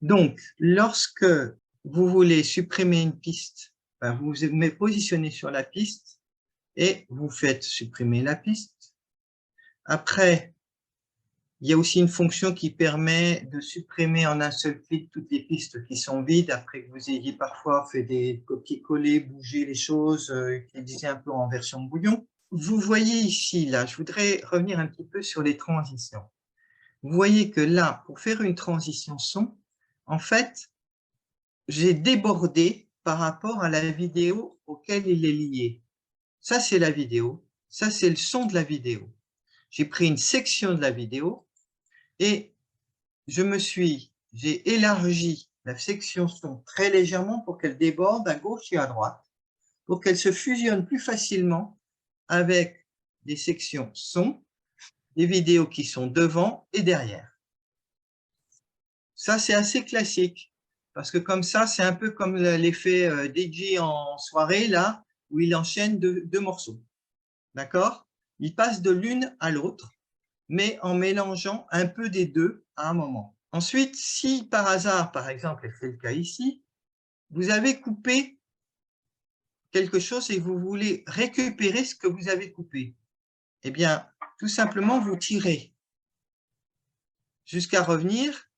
Donc, lorsque vous voulez supprimer une piste, vous vous positionnez sur la piste et vous faites supprimer la piste. Après, il y a aussi une fonction qui permet de supprimer en un seul clic toutes les pistes qui sont vides, après que vous ayez parfois fait des copier-coller, bouger les choses, utiliser un peu en version bouillon. Vous voyez ici, là, je voudrais revenir un petit peu sur les transitions. Vous voyez que là, pour faire une transition son, en fait, j'ai débordé par rapport à la vidéo auquel il est lié. Ça, c'est la vidéo. Ça, c'est le son de la vidéo. J'ai pris une section de la vidéo et j'ai élargi la section son très légèrement pour qu'elle déborde à gauche et à droite, pour qu'elle se fusionne plus facilement avec les sections son, les vidéos qui sont devant et derrière. Ça, c'est assez classique, parce que comme ça, c'est un peu comme l'effet DJ en soirée, là, où il enchaîne deux morceaux. D'accord? Il passe de l'une à l'autre, mais en mélangeant un peu des deux à un moment. Ensuite, si par hasard, par exemple, et c'est le cas ici, vous avez coupé quelque chose et vous voulez récupérer ce que vous avez coupé, eh bien, tout simplement, vous tirez jusqu'à revenir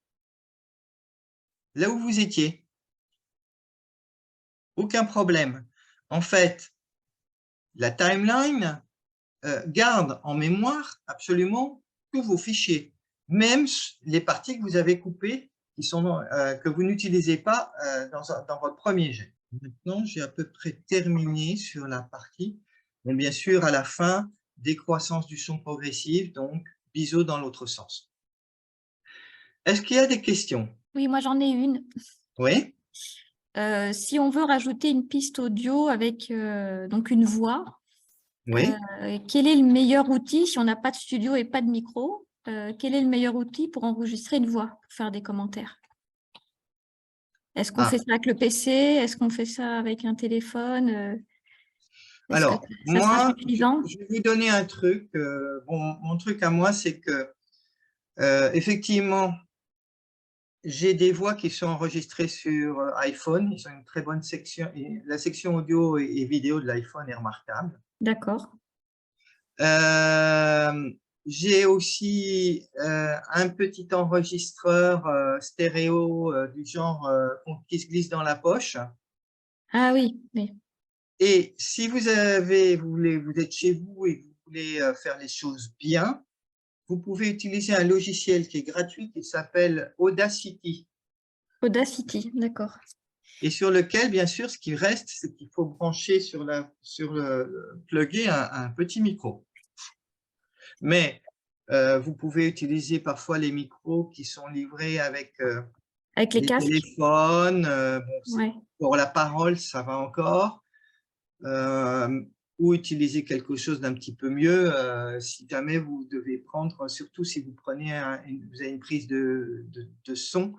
là où vous étiez. Aucun problème. En fait, la timeline garde en mémoire absolument tous vos fichiers, même les parties que vous avez coupées, que vous n'utilisez pas dans votre premier jet. Maintenant, j'ai à peu près terminé sur la partie. Bon, bien sûr, à la fin, décroissance du son progressive, donc biseau dans l'autre sens. Est-ce qu'il y a des questions? Oui, moi j'en ai une. Oui. Si on veut rajouter une piste audio avec donc une voix, Oui. quel est le meilleur outil si on n'a pas de studio et pas de micro? Quel est le meilleur outil pour enregistrer une voix, pour faire des commentaires? Est-ce qu'on fait ça avec le PC? Est-ce qu'on fait ça avec un téléphone? Est-ce que Alors, ça sera moi, suffisant? je vais vous donner un truc. Bon, mon truc à moi, c'est que, effectivement, j'ai des voix qui sont enregistrées sur iPhone. Ils ont une très bonne section. La section audio et vidéo de l'iPhone est remarquable. D'accord. J'ai aussi un petit enregistreur stéréo du genre qui se glisse dans la poche. Ah oui, oui. Et si vous êtes chez vous et que vous voulez faire les choses bien, vous pouvez utiliser un logiciel qui est gratuit qui s'appelle Audacity. Audacity, d'accord. Et sur lequel, bien sûr, ce qui reste, c'est qu'il faut brancher plugger un petit micro. Mais vous pouvez utiliser parfois les micros qui sont livrés avec Avec les les casques? téléphones. Ouais. Pour la parole, ça va encore. Ou utiliser quelque chose d'un petit peu mieux si jamais vous devez prendre, surtout si vous prenez vous avez une prise de son,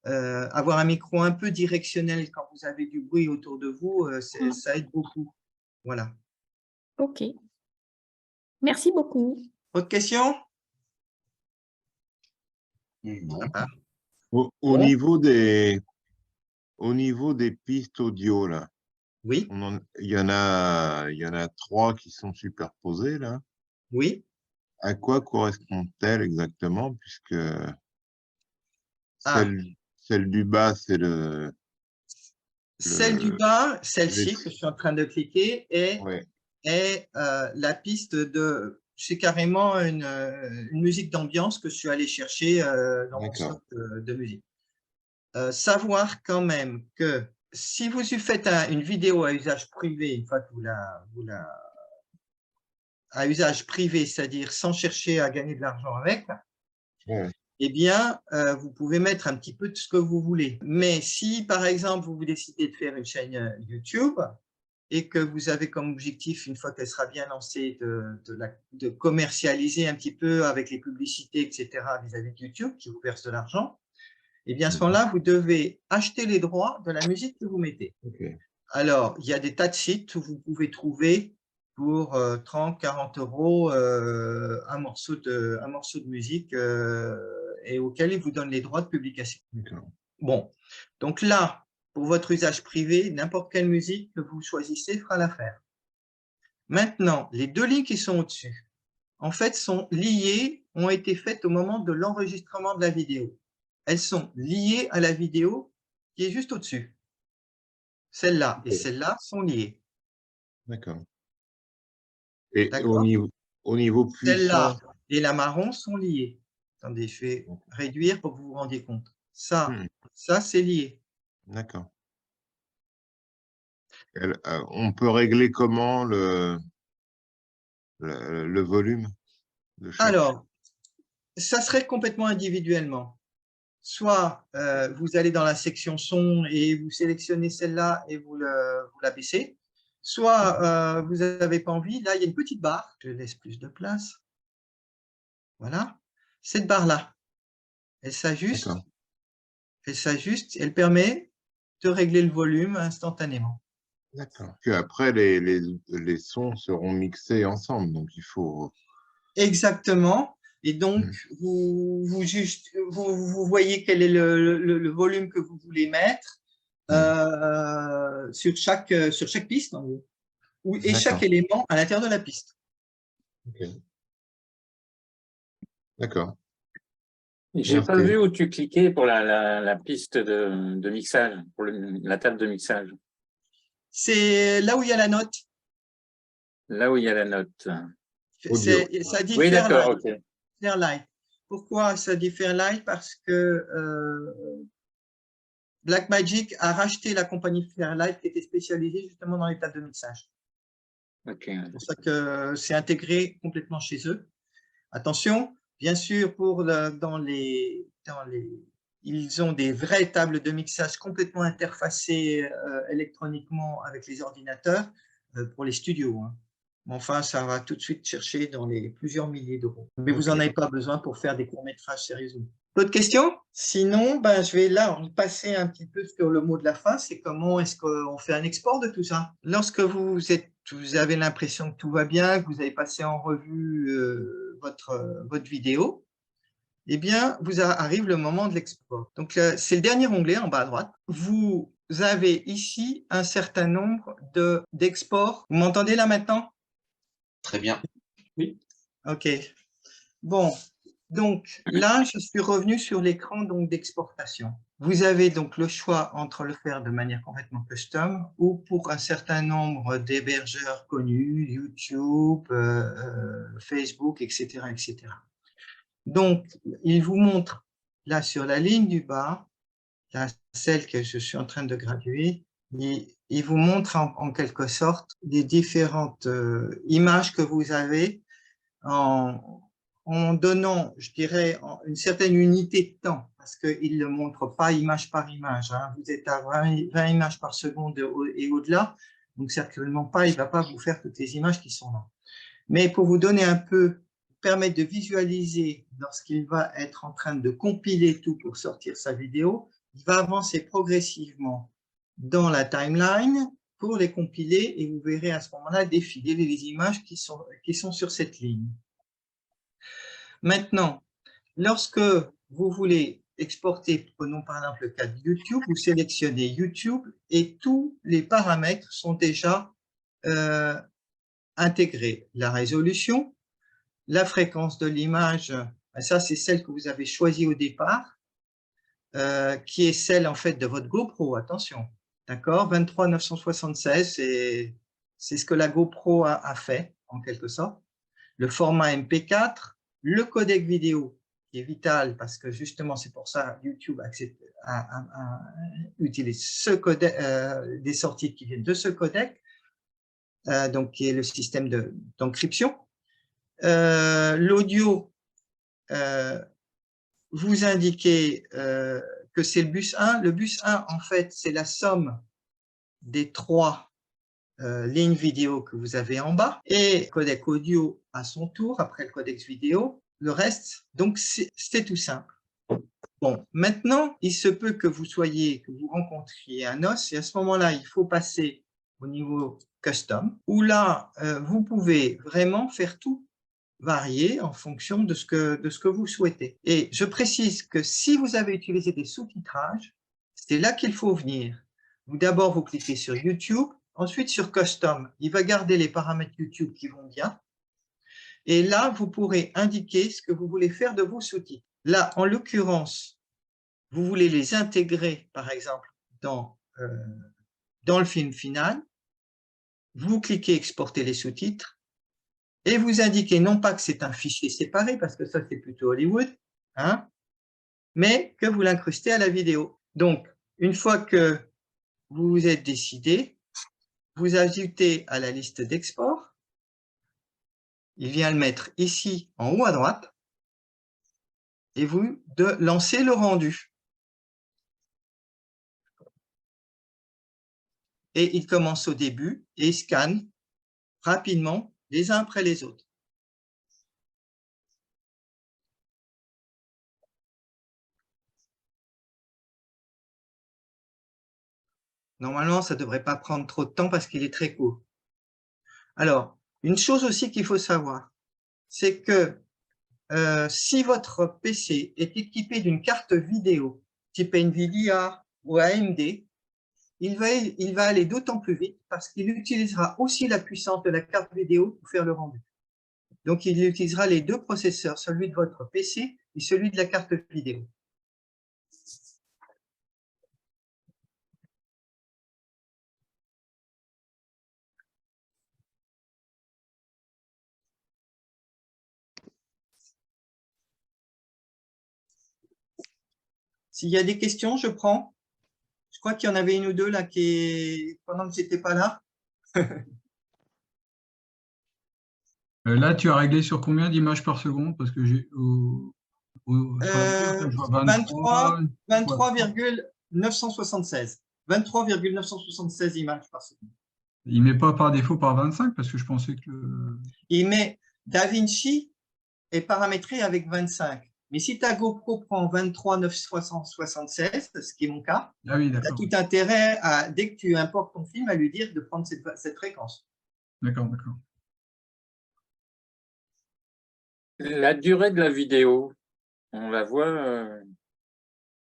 avoir un micro un peu directionnel quand vous avez du bruit autour de vous, ça aide beaucoup. Voilà. Ok. Merci beaucoup. Autre question? Non. Ah, Au bon. niveau des pistes audio, là, Oui, il y en a 3 qui sont superposées, là. oui. À quoi correspondent-elles exactement, puisque Ah, celle du bas, c'est celle du le, bas, celle-ci que les- je suis en train de cliquer, ouais, est la piste de… C'est carrément une musique d'ambiance que je suis allé chercher dans mon stock d'accord. de musique. Savoir quand même que si vous faites une vidéo à usage privé, une fois que à usage privé, c'est-à-dire sans chercher à gagner de l'argent avec, Ouais, eh bien, vous pouvez mettre un petit peu de ce que vous voulez. Mais si, par exemple, vous décidez de faire une chaîne YouTube et que vous avez comme objectif, une fois qu'elle sera bien lancée, de commercialiser un petit peu avec les publicités, etc., vis-à-vis de YouTube, qui vous verse de l'argent, eh bien, à ce moment-là, vous devez acheter les droits de la musique que vous mettez. ok. Alors, il y a des tas de sites où vous pouvez trouver pour 30, 40 euros un morceau de musique et auquel ils vous donnent les droits de publication. Bon, donc là, pour votre usage privé, n'importe quelle musique que vous choisissez fera l'affaire. Maintenant, les deux lignes qui sont au-dessus, en fait, sont liées, ont été faites au moment de l'enregistrement de la vidéo. Elles sont liées à la vidéo qui est juste au-dessus. Celle-là et celle-là sont liées. D'accord. Et D'accord? au niveau Celle-là puissance, et la marron sont liées. Attendez, je vais réduire pour que vous vous rendiez compte. Ça, c'est lié. d'accord. On peut régler comment le volume de chaque. Alors, ça serait complètement individuellement. Soit vous allez dans la section son et vous sélectionnez celle-là et vous la baissez. Soit vous n'avez pas envie. Là, il y a une petite barre. Je laisse plus de place. Voilà. Cette barre-là, elle s'ajuste. D'accord. Elle s'ajuste. Elle permet de régler le volume instantanément. D'accord. Puis après, les sons seront mixés ensemble, donc il faut. Exactement. Et donc, vous voyez quel est le volume que vous voulez mettre sur chaque piste, en gros, et chaque D'accord. élément à l'intérieur de la piste. Ok. D'accord. J'ai Bien pas fait. vu où tu cliquais pour la piste de mixage, pour la table de mixage. C'est là où il y a la note. Là où il y a la note. Audio. Ça dit Oui, Fairlight. d'accord, ok. Fairlight. Pourquoi ça dit Fairlight? Parce que Blackmagic a racheté la compagnie Fairlight qui était spécialisée justement dans les tables de mixage. Ok. C'est pour ça que c'est intégré complètement chez eux. Attention, bien sûr, ils ont des vraies tables de mixage complètement interfacées électroniquement avec les ordinateurs pour les studios. Hein. Mais enfin, ça va tout de suite chercher dans les plusieurs milliers d'euros. Mais vous n'en avez pas besoin pour faire des courts-métrages sérieusement. D'autres questions? Sinon, je vais là passer un petit peu sur le mot de la fin, c'est comment est-ce qu'on fait un export de tout ça. Lorsque vous avez l'impression que tout va bien, que vous avez passé en revue votre vidéo, eh bien, arrive le moment de l'export. Donc, c'est le dernier onglet en bas à droite. Vous avez ici un certain nombre d'exports. Vous m'entendez là maintenant? Très bien. Oui. OK. Bon, donc là, je suis revenu sur l'écran d'exportation. Vous avez donc le choix entre le faire de manière complètement custom ou pour un certain nombre d'hébergeurs connus, YouTube, Facebook, etc., etc. Donc, il vous montre là sur la ligne du bas, là, celle que je suis en train de graduer, il vous montre en quelque sorte les différentes images que vous avez en donnant, je dirais, une certaine unité de temps, parce qu'il ne le montre pas image par image. Hein. Vous êtes à 20 images par seconde et au-delà, donc certainement pas, il ne va pas vous faire toutes les images qui sont là. Mais pour vous donner un peu, permettre de visualiser lorsqu'il va être en train de compiler tout pour sortir sa vidéo, il va avancer progressivement dans la timeline pour les compiler et vous verrez à ce moment-là défiler les images qui sont sur cette ligne. Maintenant, lorsque vous voulez exporter, prenons par exemple le cas de YouTube, vous sélectionnez YouTube et tous les paramètres sont déjà intégrés. La résolution, la fréquence de l'image, ça c'est celle que vous avez choisie au départ, qui est celle en fait de votre GoPro, attention, d'accord, 23 976, c'est ce que la GoPro a fait en quelque sorte. Le format MP4, le codec vidéo qui est vital parce que justement c'est pour ça YouTube utilise ce codec, des sorties qui viennent de ce codec, donc qui est le système d'encryption. L'audio, vous indiquez que c'est le bus 1. Le bus 1, en fait, c'est la somme des trois lignes vidéo que vous avez en bas et codec audio à son tour, après le codec vidéo, le reste, donc c'est tout simple. Bon, maintenant, il se peut que vous rencontriez un os et à ce moment-là, il faut passer au niveau custom où là, vous pouvez vraiment faire tout varier en fonction de ce que vous souhaitez. Et je précise que si vous avez utilisé des sous-titrages, C'est là qu'il faut venir. D'abord, vous cliquez sur YouTube, ensuite sur Custom. Il va garder les paramètres YouTube qui vont bien. Et là, vous pourrez indiquer ce que vous voulez faire de vos sous-titres. Là, en l'occurrence, vous voulez les intégrer, par exemple, dans le film final. Vous cliquez « Exporter les sous-titres » et vous indiquez non pas que c'est un fichier séparé, parce que ça, c'est plutôt Hollywood, hein, mais que vous l'incrustez à la vidéo. Donc, une fois que vous vous êtes décidé, vous ajoutez à la liste d'export. Il vient le mettre ici en haut à droite et vous lancez le rendu. Et il commence au début et scanne rapidement les uns après les autres. Normalement, ça ne devrait pas prendre trop de temps parce qu'il est très court. Alors, une chose aussi qu'il faut savoir, c'est que si votre PC est équipé d'une carte vidéo type NVIDIA ou AMD, il va aller d'autant plus vite parce qu'il utilisera aussi la puissance de la carte vidéo pour faire le rendu. Donc, il utilisera les deux processeurs, celui de votre PC et celui de la carte vidéo. S'il y a des questions, je prends. Je crois qu'il y en avait une ou deux là pendant que je n'étais pas là. Là, tu as réglé sur combien d'images par seconde? Parce que j'ai 23,976. 23,976 images par seconde. Il ne met pas par défaut par 25 parce que je pensais que… Il met DaVinci est paramétré avec 25. Mais si ta GoPro prend 23,976, ce qui est mon cas, Ah oui, tu as tout intérêt, dès que tu importes ton film, à lui dire de prendre cette fréquence. D'accord, d'accord. La durée de la vidéo, on la voit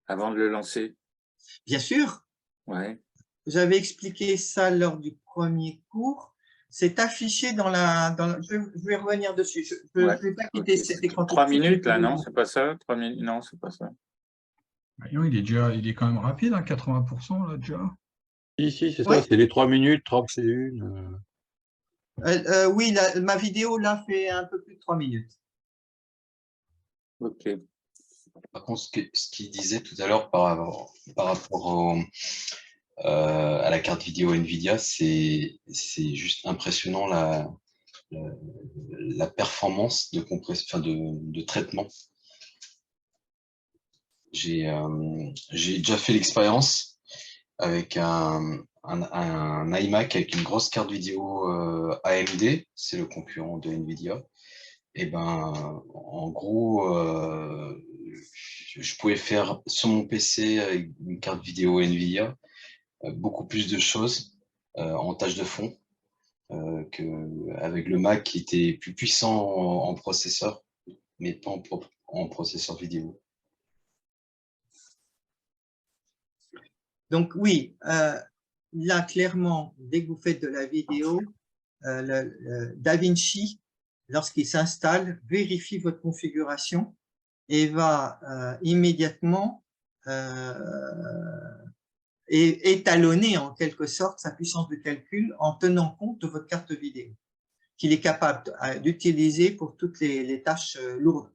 avant de le lancer? Bien sûr. Ouais. J'avais expliqué ça lors du premier cours. C'est affiché dans la… je vais revenir dessus. Je ne vais pas quitter cet écran. 3 minutes, là, non? C'est pas ça? 3 minutes, non, c'est pas ça. Il est quand même rapide, hein, 80% là déjà. Si, c'est Ouais. ça, c'est les 3 minutes 31. Oui, ma vidéo là fait un peu plus de 3 minutes. Ok. Par contre, ce qu'il disait tout à l'heure par rapport à la carte vidéo NVIDIA, c'est juste impressionnant la performance de compression, de traitement. J'ai déjà fait l'expérience avec un iMac avec une grosse carte vidéo AMD, c'est le concurrent de NVIDIA. Et ben, en gros, je pouvais faire sur mon PC avec une carte vidéo NVIDIA beaucoup plus de choses en tâche de fond qu'avec le Mac qui était plus puissant en processeur, mais pas en processeur vidéo. Donc oui, là clairement, dès que vous faites de la vidéo, DaVinci, lorsqu'il s'installe, vérifie votre configuration et va immédiatement étalonner en quelque sorte sa puissance de calcul en tenant compte de votre carte vidéo, qu'il est capable d'utiliser pour toutes les tâches lourdes.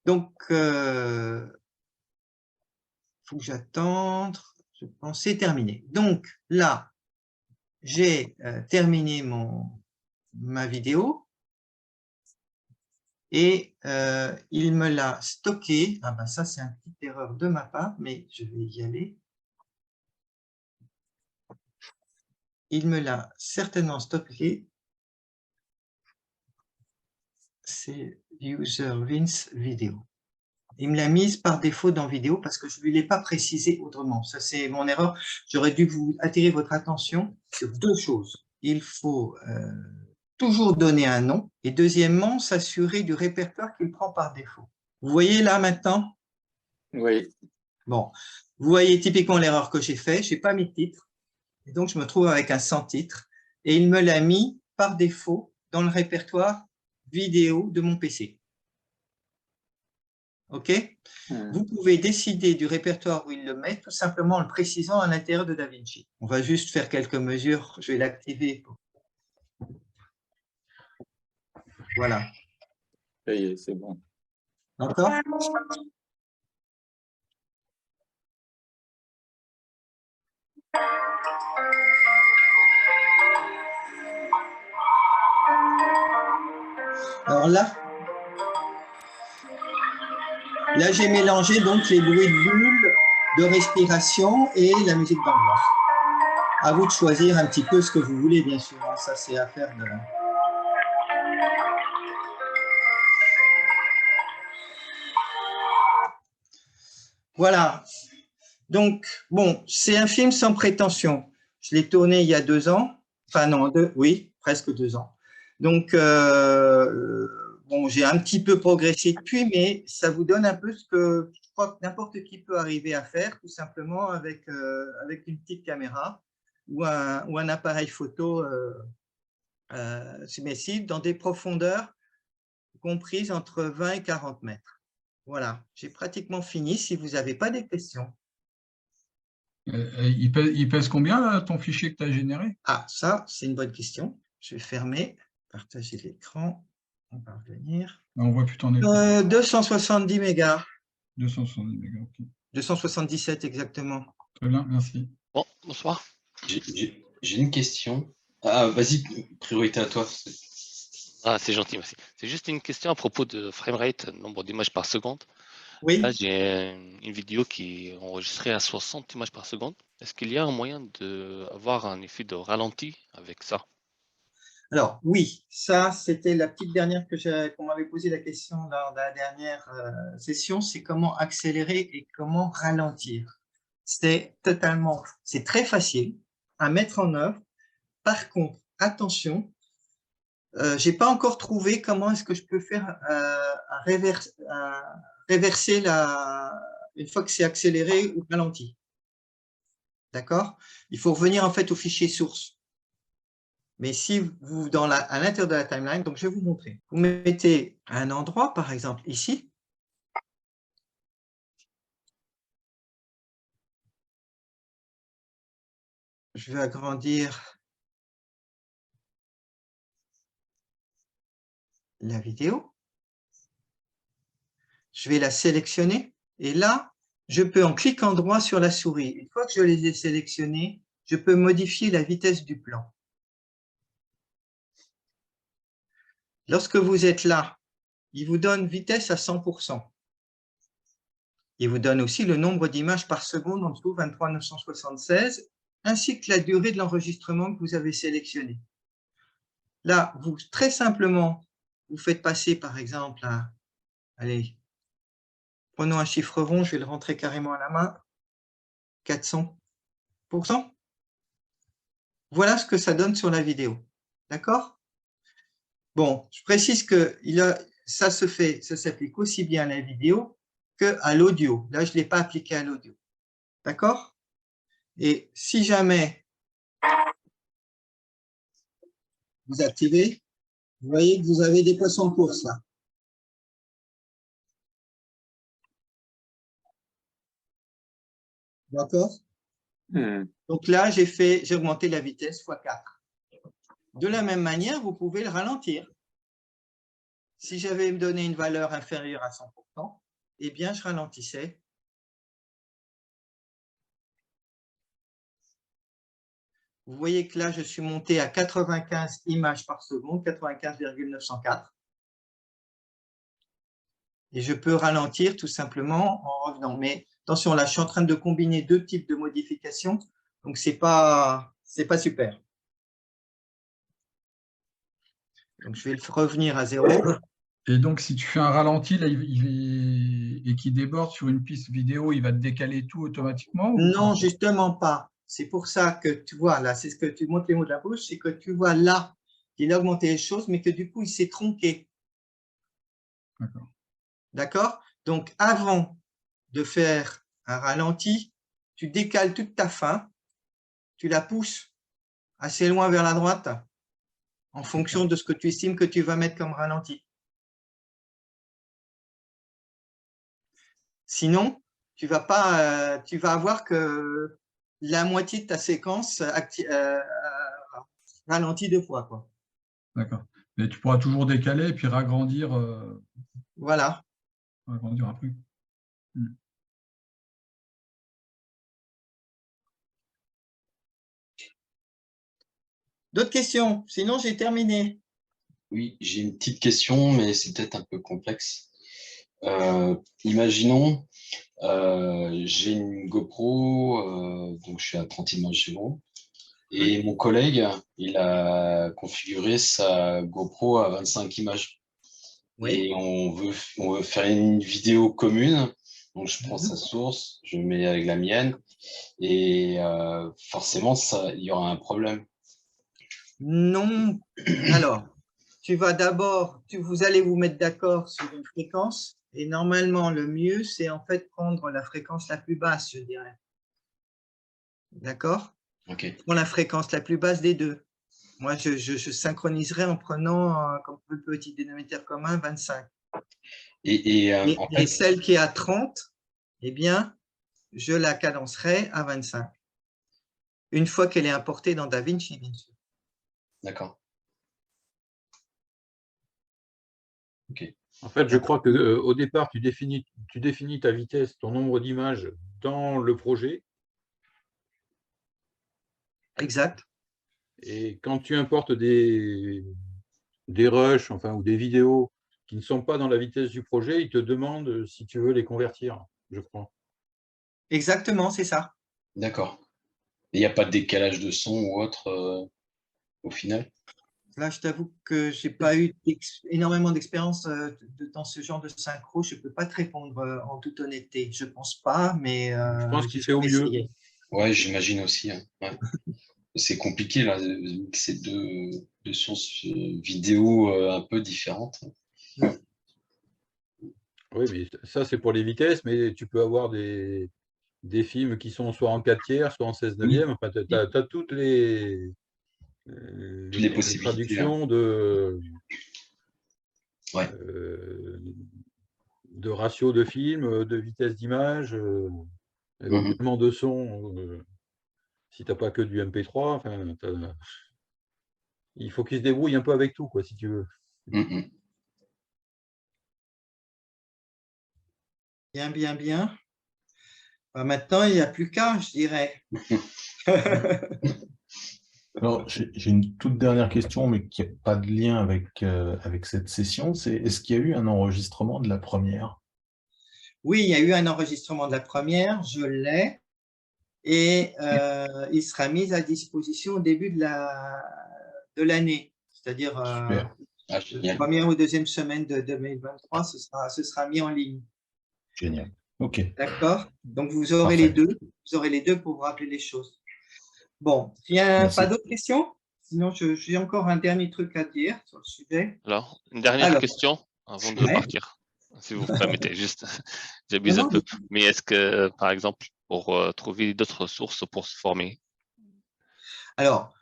Donc, il faut que j'attende, je pense, c'est terminé. Donc là, j'ai terminé ma vidéo et il me l'a stocké. Ah ben ça, c'est une petite erreur de ma part, mais je vais y aller. Il me l'a certainement stocké. C'est User Vince Vidéo. Il me l'a mise par défaut dans vidéo parce que je ne lui l'ai pas précisé autrement. Ça, c'est mon erreur. J'aurais dû vous attirer votre attention sur deux choses. Il faut toujours donner un nom et deuxièmement, s'assurer du répertoire qu'il prend par défaut. Vous voyez là maintenant? Oui. Bon, vous voyez typiquement l'erreur que j'ai faite, je n'ai pas mis de titre, et donc je me trouve avec un sans titre, et il me l'a mis par défaut dans le répertoire vidéo de mon PC. OK? Vous pouvez décider du répertoire où il le met, tout simplement en le précisant à l'intérieur de DaVinci. On va juste faire quelques mesures, je vais l'activer. Voilà. Ça y est, c'est bon. D'accord? Alors là, j'ai mélangé donc les bruits de bulles, de respiration et la musique d'ambiance. À vous de choisir un petit peu ce que vous voulez, bien sûr. Ça, c'est affaire de... Voilà. Donc, bon, c'est un film sans prétention. Je l'ai tourné il y a 2 ans. Enfin, non, oui, presque 2 ans. Donc, bon, j'ai un petit peu progressé depuis, mais ça vous donne un peu ce que je crois que n'importe qui peut arriver à faire, tout simplement avec une petite caméra ou un appareil photo submersible dans des profondeurs comprises entre 20 et 40 mètres. Voilà, j'ai pratiquement fini. Si vous n'avez pas des questions. Il pèse combien, là, ton fichier que tu as généré? Ah, ça, c'est une bonne question. Je vais fermer, partager l'écran. On va revenir. On voit plus ton écran. 270 mégas. 270 mégas, ok. 277 exactement. Très bien, merci. Bon, bonsoir. J'ai une question. Ah, vas-y, priorité à toi. Ah, c'est gentil, merci. C'est juste une question à propos de framerate, nombre d'images par seconde. Oui. Là, j'ai une vidéo qui est enregistrée à 60 images par seconde. Est-ce qu'il y a un moyen d'avoir un effet de ralenti avec ça? Alors, oui, ça, c'était la petite dernière qu'on m'avait posé la question lors de la dernière session, c'est comment accélérer et comment ralentir. C'est très facile à mettre en œuvre. Par contre, attention, je n'ai pas encore trouvé comment est-ce que je peux faire réverser une fois que c'est accéléré ou ralenti. D'accord? Il faut revenir en fait au fichier source. Mais si vous, à l'intérieur de la timeline, donc je vais vous montrer. Vous mettez un endroit, par exemple ici. Je vais agrandir la vidéo. Je vais la sélectionner. Et là, je peux, en cliquant droit sur la souris, une fois que je les ai sélectionnés, je peux modifier la vitesse du plan. Lorsque vous êtes là, il vous donne vitesse à 100%. Il vous donne aussi le nombre d'images par seconde, en dessous 23 976, ainsi que la durée de l'enregistrement que vous avez sélectionné. Là, vous, très simplement, vous faites passer, par exemple, allez, prenons un chiffre rond, je vais le rentrer carrément à la main, 400%. Voilà ce que ça donne sur la vidéo. D'accord? Bon, je précise que ça s'applique aussi bien à la vidéo qu'à l'audio. Là, je ne l'ai pas appliqué à l'audio. D'accord? Et si jamais vous activez, vous voyez que vous avez des poissons de course là. D'accord? Donc là, j'ai augmenté la vitesse x4. De la même manière, vous pouvez le ralentir. Si j'avais donné une valeur inférieure à 100%, eh bien, je ralentissais. Vous voyez que là, je suis monté à 95 images par seconde, 95,904. Et je peux ralentir tout simplement en revenant. Mais attention, là, je suis en train de combiner 2 types de modifications, donc ce n'est pas super. Donc, je vais revenir à 0. Et donc, si tu fais un ralenti là, et qu'il déborde sur une piste vidéo, il va te décaler tout automatiquement? Non, justement pas. C'est pour ça que tu vois, là, c'est ce que tu montres les mots de la bouche, c'est que tu vois là qu'il a augmenté les choses, mais que du coup, il s'est tronqué. D'accord. D'accord? Donc, avant de faire Un ralenti, tu décales toute ta fin, tu la pousses assez loin vers la droite en fonction de ce que tu estimes que tu vas mettre comme ralenti. Sinon, tu vas avoir que la moitié de ta séquence ralentie 2 fois, quoi. D'accord. Mais tu pourras toujours décaler et puis ragrandir, Voilà. ragrandir après. D'autres questions? Sinon, j'ai terminé. Oui, j'ai une petite question, mais c'est peut-être un peu complexe. Imaginons, j'ai une GoPro, donc je suis à 30 images secondes, et mon collègue, il a configuré sa GoPro à 25 images. Oui. Et on veut faire une vidéo commune. Donc, je prends sa source, je mets avec la mienne, et forcément, il y aura un problème. Non. Alors, vous allez vous mettre d'accord sur une fréquence, et normalement, le mieux, c'est en fait prendre la fréquence la plus basse, je dirais. D'accord? Ok. Prends la fréquence la plus basse des deux. Moi, je synchroniserai en prenant comme petit dénominateur commun 25. Et en Et fait, celle qui est à 30, eh bien, je la cadencerai à 25. Une fois qu'elle est importée dans DaVinci, bien sûr. d'accord. Ok. En fait, je crois qu'au départ, tu définis ta vitesse, ton nombre d'images dans le projet. Exact. Et quand tu importes des rushs, enfin, ou des vidéos qui ne sont pas dans la vitesse du projet, il te demande si tu veux les convertir, je crois. Exactement, c'est ça. D'accord. Il n'y a pas de décalage de son ou autre au final? Là, je t'avoue que je n'ai pas eu énormément d'expérience dans ce genre de synchro. Je ne peux pas te répondre en toute honnêteté. Je ne pense pas, mais Je pense qu'il j'ai fait au jamais mieux. essayé. Ouais, j'imagine aussi. Hein. Ouais. C'est compliqué là, de mixer deux sources vidéo un peu différentes. Oui, mais ça, c'est pour les vitesses, mais tu peux avoir des films qui sont soit en 4/3, soit en 16/9. Enfin, tu as toutes les possibilités. Hein. traductions Ouais. de ratio de film, de vitesse d'image, éventuellement de son. Si tu n'as pas que du MP3, enfin, il faut qu'ils se débrouillent un peu avec tout, quoi, si tu veux. Bien, bien, bien. Maintenant, il n'y a plus qu'un, je dirais. Alors, j'ai une toute dernière question, mais qui n'a pas de lien avec cette session. C'est est-ce qu'il y a eu un enregistrement de la première? Oui, il y a eu un enregistrement de la première, je l'ai, et il sera mis à disposition au début de l'année, c'est-à-dire Super. la première ou deuxième semaine de 2023, ce sera mis en ligne. Génial. OK. D'accord? Donc, vous aurez les deux. Vous aurez les deux pour vous rappeler les choses. Bon, il n'y a pas d'autres questions? Sinon, j'ai encore un dernier truc à dire sur le sujet. Alors, une dernière question avant de partir, si vous permettez, juste, j'abuse un peu. Mais est-ce que, par exemple, pour trouver d'autres sources pour se former? Alors,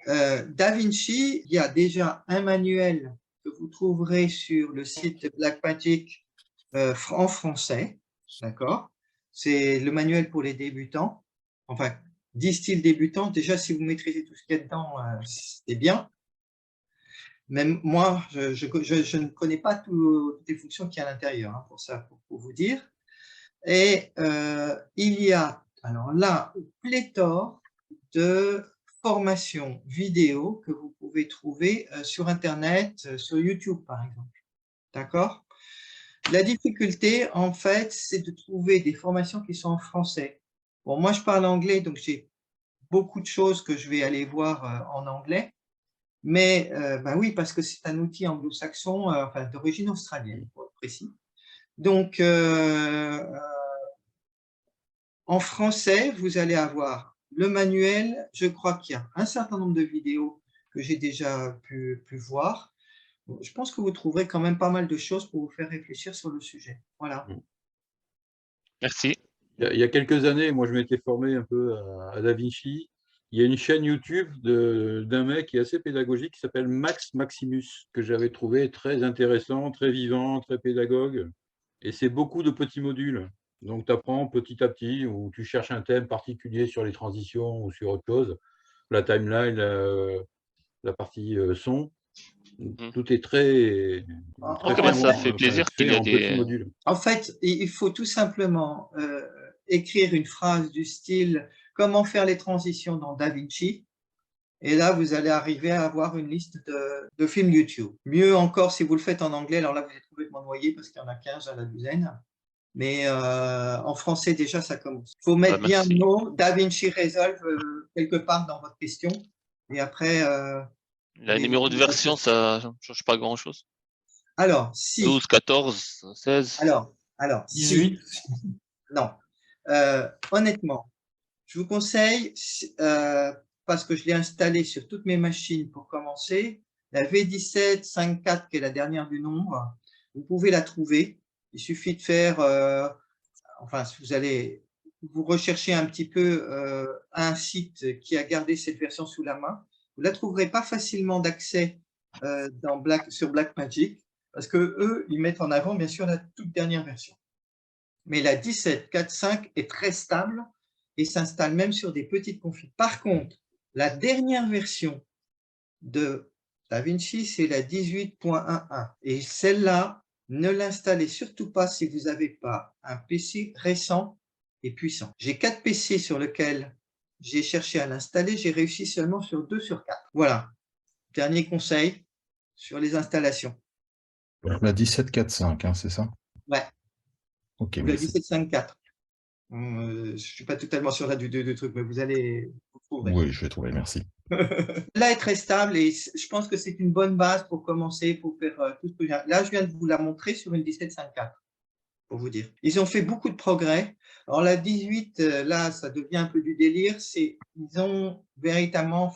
DaVinci, il y a déjà un manuel que vous trouverez sur le site Blackmagic en français, d'accord? C'est le manuel pour les débutants, enfin, 10 styles débutants. Déjà, si vous maîtrisez tout ce qu'il y a dedans, c'est bien. Même moi, je ne connais pas toutes les fonctions qu'il y a à l'intérieur, hein, pour vous dire. Et il y a, alors là, pléthore de formations vidéo que vous pouvez trouver sur Internet, sur YouTube, par exemple. D'accord? La difficulté, en fait, c'est de trouver des formations qui sont en français. Bon, moi, je parle anglais, donc j'ai beaucoup de choses que je vais aller voir en anglais. Mais ben oui, parce que c'est un outil anglo-saxon, enfin d'origine australienne, pour être précis. Donc, en français, vous allez avoir le manuel. Je crois qu'il y a un certain nombre de vidéos que j'ai déjà pu voir. Je pense que vous trouverez quand même pas mal de choses pour vous faire réfléchir sur le sujet. Voilà. Merci. Il y a quelques années, moi, je m'étais formé un peu à DaVinci. Il y a une chaîne YouTube d'un mec qui est assez pédagogique qui s'appelle Max Maximus, que j'avais trouvé très intéressant, très vivant, très pédagogue. Et c'est beaucoup de petits modules. Donc, tu apprends petit à petit, ou tu cherches un thème particulier sur les transitions ou sur autre chose. La timeline, la partie son. Tout est très Ok, bah, ça fait plaisir qu'il y a en petits des... modules. En fait, il faut tout simplement écrire une phrase du style « Comment faire les transitions dans DaVinci ?» Et là, vous allez arriver à avoir une liste de films YouTube. Mieux encore, si vous le faites en anglais, alors là, vous êtes complètement noyé parce qu'il y en a 15 à la douzaine. Mais en français, déjà, ça commence. Il faut mettre bien le mot DaVinci Resolve quelque part dans votre question. Et après… le numéro de version, ça ne change pas grand-chose. Alors, si… 12, 14, 16… Alors 18 si. Non. Honnêtement, je vous conseille, parce que je l'ai installé sur toutes mes machines pour commencer, la V17 5.4, qui est la dernière du nombre. Vous pouvez la trouver. Il suffit de faire… enfin, si vous recherchez un petit peu un site qui a gardé cette version sous la main, vous ne la trouverez pas facilement d'accès sur Blackmagic, parce que eux, ils mettent en avant, bien sûr, la toute dernière version. Mais la 17.4.5 est très stable et s'installe même sur des petites configs. Par contre, la dernière version de DaVinci, c'est la 18.11. Et celle-là, ne l'installez surtout pas si vous n'avez pas un PC récent et puissant. J'ai 4 PC sur lesquels j'ai cherché à l'installer, j'ai réussi seulement sur 2 sur 4. Voilà. Dernier conseil sur les installations. La 17.4.5, hein, c'est ça? Ouais. Ok, la merci. 17.5.4. Je ne suis pas totalement sûr là du truc, mais vous allez vous trouver. Oui, je vais trouver, merci. Là est très stable et je pense que c'est une bonne base pour commencer, pour faire tout ce que là, je viens de vous la montrer sur une 17.5.4, pour vous dire. Ils ont fait beaucoup de progrès. Alors la 18, là, ça devient un peu du délire. Ils ont véritablement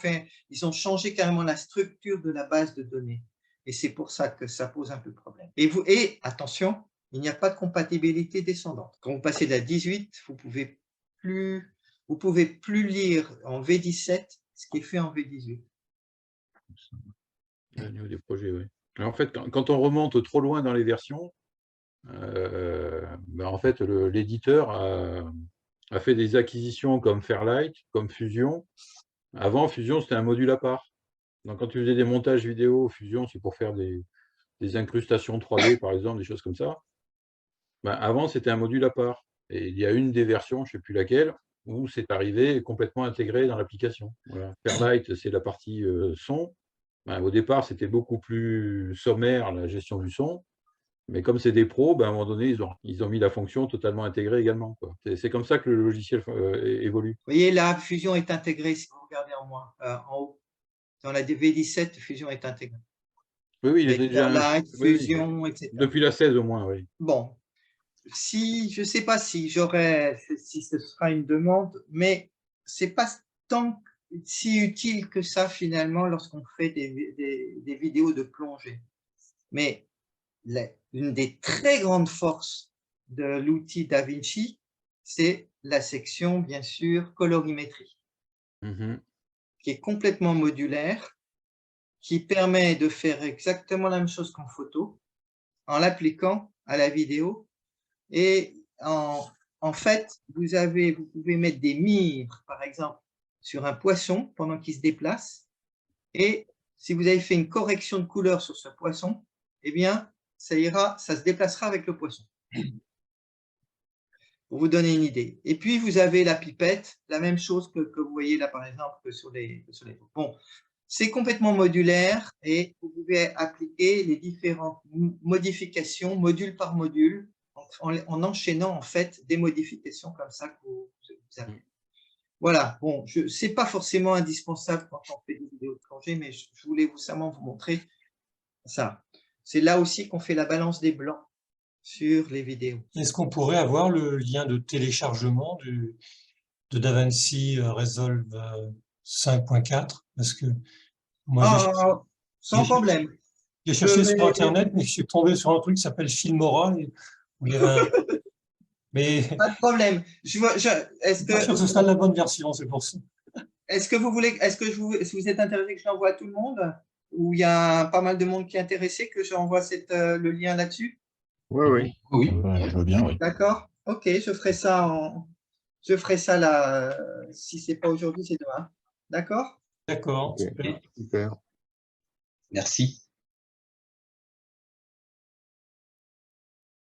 ils ont changé carrément la structure de la base de données. Et c'est pour ça que ça pose un peu de problème. Et attention, il n'y a pas de compatibilité descendante. Quand vous passez de la 18, vous pouvez plus lire en V17 ce qui est fait en V18. Au niveau des projets, oui. Alors, en fait, quand on remonte trop loin dans les versions, en fait, l'éditeur a fait des acquisitions comme Fairlight, comme Fusion. Avant, Fusion, c'était un module à part. Donc, quand tu faisais des montages vidéo, Fusion, c'est pour faire des incrustations 3D, par exemple, des choses comme ça. Avant, c'était un module à part. Et il y a une des versions, je ne sais plus laquelle, où c'est arrivé complètement intégré dans l'application. Voilà. Fairlight, c'est la partie son. Au départ, c'était beaucoup plus sommaire, la gestion du son. Mais comme c'est des pros, à un moment donné, ils ont mis la fonction totalement intégrée également. C'est comme ça que le logiciel évolue. Vous voyez, là, Fusion est intégrée, si vous regardez en haut. Dans la V17, Fusion est intégrée. Oui, il était déjà… Fairlight, Fusion, etc. Depuis la 16 au moins, oui. Bon. Je ne sais pas si ce sera une demande, mais ce n'est pas tant si utile que ça finalement lorsqu'on fait des vidéos de plongée. Mais une des très grandes forces de l'outil DaVinci, c'est la section, bien sûr, colorimétrie, qui est complètement modulaire, qui permet de faire exactement la même chose qu'en photo, en l'appliquant à la vidéo. Et en fait, vous pouvez mettre des mires, par exemple, sur un poisson pendant qu'il se déplace. Et si vous avez fait une correction de couleur sur ce poisson, eh bien, ça se déplacera avec le poisson. Pour vous donner une idée. Et puis, vous avez la pipette, la même chose que vous voyez là, par exemple, que sur les Bon, c'est complètement modulaire et vous pouvez appliquer les différentes modifications, module par module, en enchaînant en fait des modifications comme ça que vous avez. Voilà, bon, ce n'est pas forcément indispensable quand on fait des vidéos de plongée, mais je voulais seulement vous montrer ça. C'est là aussi qu'on fait la balance des blancs sur les vidéos. Est-ce qu'on pourrait avoir le lien de téléchargement de DaVinci Resolve 5.4? Parce que moi, sans problème. J'ai cherché sur Internet, mais je suis tombé sur un truc qui s'appelle Filmora. Où il y avait Mais Pas de problème. est-ce que ce sera la bonne version, c'est pour ça. Est-ce que vous êtes intéressé que je l'envoie à tout le monde? Ou il y a pas mal de monde qui est intéressé que j'envoie le lien là-dessus? Oui. Oui. Je veux bien, oui. D'accord. Ok, je ferai ça là. Si c'est pas aujourd'hui, c'est demain. D'accord? D'accord. Ok, super. Merci.